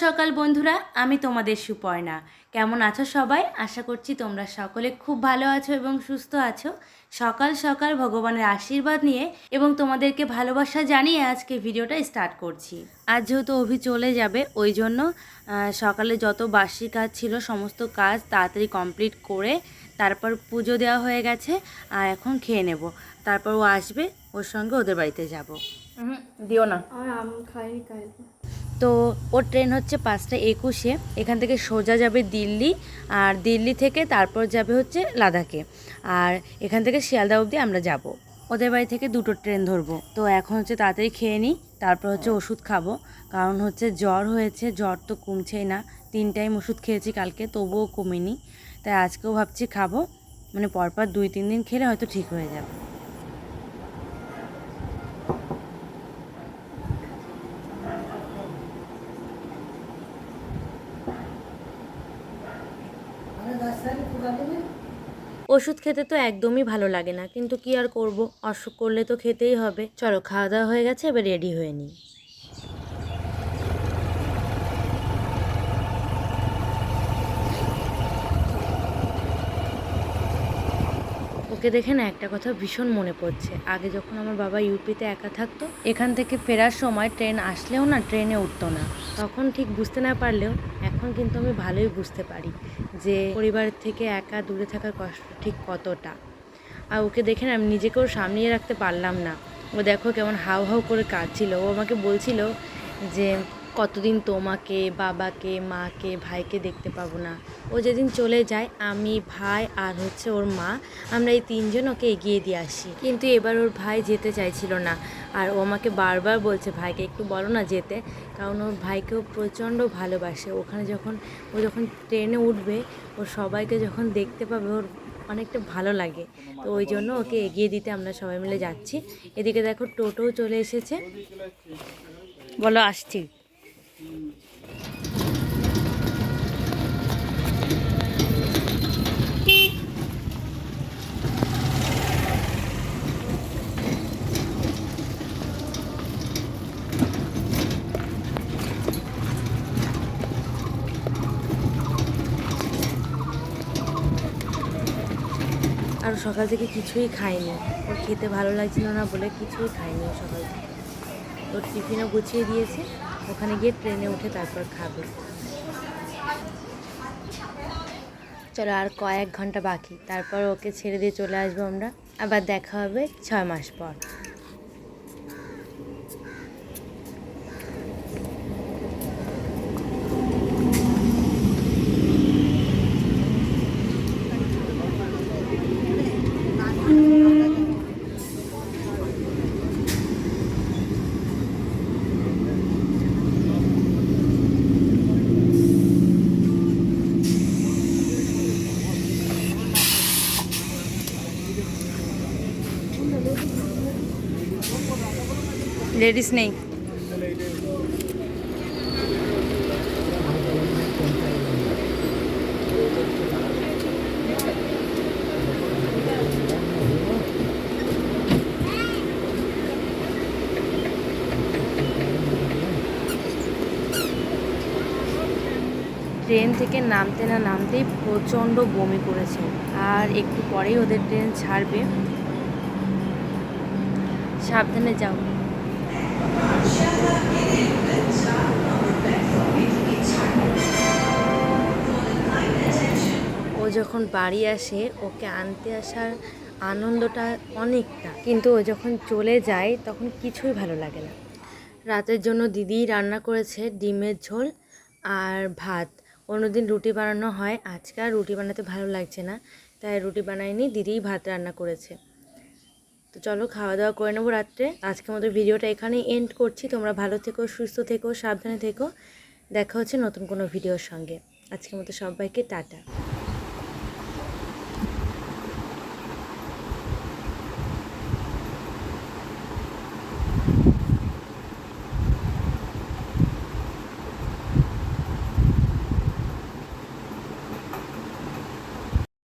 সকাল বন্ধুরা, আমি তোমাদের সুপর্ণা। কেমন আছো সবাই? আশা করছি তোমরা সকলে খুব ভালো আছো এবং সুস্থ আছো। সকাল সকাল ভগবানের আশীর্বাদ নিয়ে এবং তোমাদেরকে ভালোবাসা জানিয়ে আজকে ভিডিওটা স্টার্ট করছি। আজ যেহেতু অভি চলে যাবে, ওই জন্য সকালে যত বাসি কাজ ছিল সমস্ত কাজ তাড়াতাড়ি কমপ্লিট করে তারপর পুজো দেওয়া হয়ে গেছে। আর এখন খেয়ে নেব, তারপর ও আসবে, ওর সঙ্গে ওদের বাড়িতে যাব। দিও না, তো ওর ট্রেন হচ্ছে 5:21-এ। এখান থেকে সোজা যাবে দিল্লি, আর দিল্লি থেকে তারপর যাবে হচ্ছে লাদাখে। আর এখান থেকে শিয়ালদা অবধি আমরা যাব। ওদের বাড়ি থেকে দুটো ট্রেন ধরবো। তো এখন হচ্ছে তাড়াতাড়ি খেয়ে নিই, তারপর হচ্ছে ওষুধ খাবো। কারণ হচ্ছে জ্বর হয়েছে, জ্বর তো কমছেই না। 3 টাইম ওষুধ খেয়েছি কালকে, তবুও কমেনি। তাই আজকেও ভাবছি খাবো, মানে পরপর 2-3 দিন খেলে হয়তো ঠিক হয়ে যাবে। ওষুধ খেতে তো একদমই ভালো লাগে না, কিন্তু কি আর করব, অসুখ করলে তো খেতেই হবে। চলো, খাওয়া দাওয়া হয়ে গেছে, এবার রেডি হয়ে নিই। ওকে দেখে না একটা কথা ভীষণ মনে পড়ছে। আগে যখন আমার বাবা ইউপিতে একা থাকতো, এখান থেকে ফেরার সময় ট্রেন আসলেও না ট্রেনে উঠতো না। তখন ঠিক বুঝতে না পারলেও এখন কিন্তু আমি ভালোই বুঝতে পারি যে পরিবারের থেকে একা দূরে থাকার কষ্ট ঠিক কতটা। আর ওকে দেখে না আমি নিজেকেও সামলিয়ে রাখতে পারলাম না। ও দেখো কেমন হাউ হাউ করে কাঁদছিল। ও আমাকে বলছিল যে কতদিন তোমাকে, বাবাকে, মাকে, ভাইকে দেখতে পাবো না। ও যেদিন চলে যায়, আমি, ভাই আর হচ্ছে ওর মা, আমরা এই 3 জন ওকে এগিয়ে দিয়ে আসি। কিন্তু এবার ওর ভাই যেতে চাইছিল না। আর ও আমাকে বারবার বলছে ভাইকে একটু বলো না যেতে, কারণ ওর ভাইকেও প্রচণ্ড ভালোবাসে। ওখানে ও যখন ট্রেনে উঠবে, ও সবাইকে যখন দেখতে পাবে ওর অনেকটা ভালো লাগে। তো ওই জন্য ওকে এগিয়ে দিতে আমরা সবাই মিলে যাচ্ছি। এদিকে দেখো টোটোও চলে এসেছে। বলো আসছি। আর সকাল থেকে কিছুই খাইনি, ওর খেতে ভালো লাগছিল না বলে কিছুই খাইনি সকাল থেকে। ওর টিফিনও গুছিয়ে দিয়েছে, ওখানে গিয়ে ট্রেনে উঠে তারপর খাবে। চলো, আর কয়েক ঘন্টা বাকি, তারপর ওকে ছেড়ে দিয়ে চলে আসবো আমরা। আবার দেখা হবে 6 মাস পর। লেডিস নেই। ট্রেন থেকে নামতে না নামতেই প্রচণ্ড বমি করেছে। আর একটু পরেই ওদের ট্রেন ছাড়বে। সাবধানে যাও। ও যখন বাড়ি আসে, ওকে আনতে আসার আনন্দটা অনেকটা, কিন্তু ও যখন চলে যায় তখন কিছুই ভালো লাগে না। রাতের জন্য দিদি রান্না করেছে ডিমের ঝোল আর ভাত। অন্যদিন রুটি বানানো হয়, আজকে আর রুটি বানাতে ভালো লাগছে না, তাই রুটি বানাইনি, দিদিই ভাত রান্না করেছে। তো চলো খাওয়া দাওয়া করে নেবো রাত্রে। আজকের মতো ভিডিওটা এখানেই এন্ড করছি। তোমরা ভালো থেকো, সুস্থ থেকো, সাবধানে থেকো। দেখা হচ্ছে নতুন কোনো ভিডিওর সঙ্গে। আজকের মতো সবাইকে টাটা।